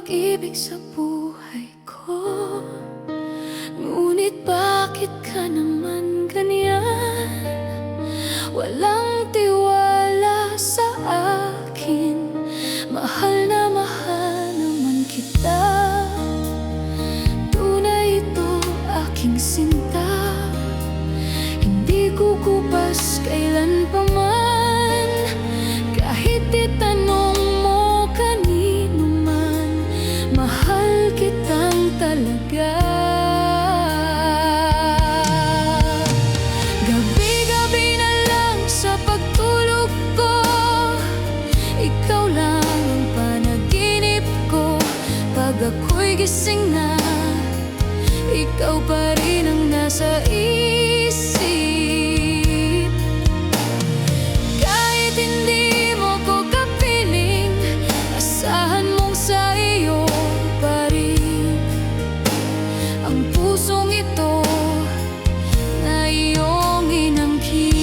pag-ibig sa buhay ko. Ngunit bakit ka naman ganyan? Walang tiwala sa akin. Mahal naman kita. Tunay ito aking sinta. Hindi kukupas kailan pa man. Kahit itanong mo kanino man, mahal kitang talaga. Gabi-gabi na lang sa pagtulog ko, ikaw lang ang panaginip ko. Pag ako'y gising na, ikaw pa rin ang nasa isip. Kahit hindi mo ko kapiling, asahan mong sa iyo pa rin ang pusong ito na iyong inangkin.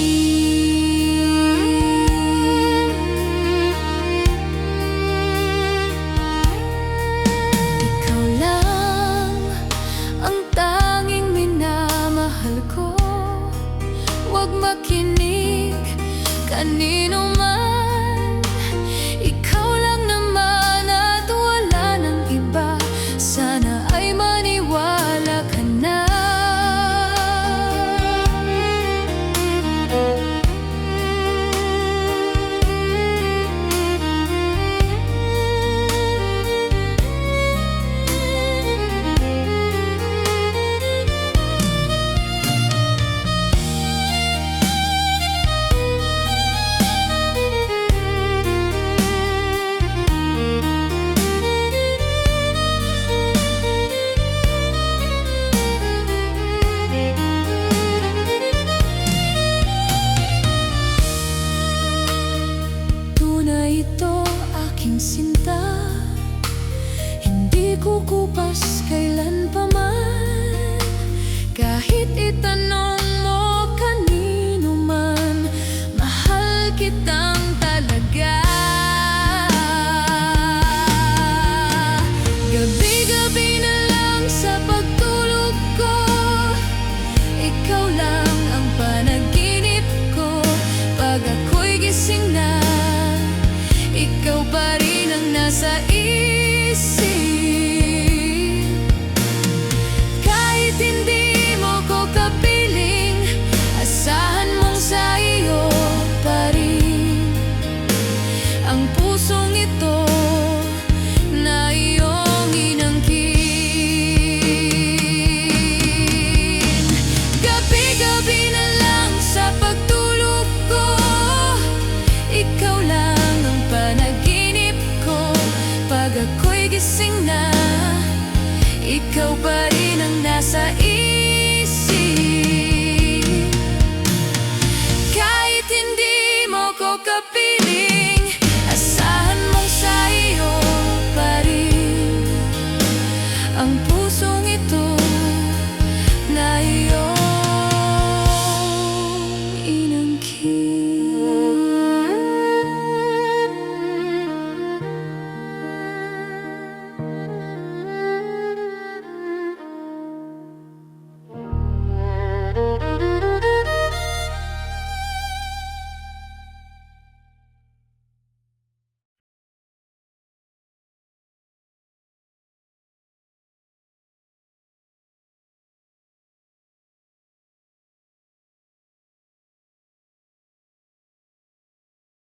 Ikaw lang ang tanging minamahal ko. Huwag makinig kanino man.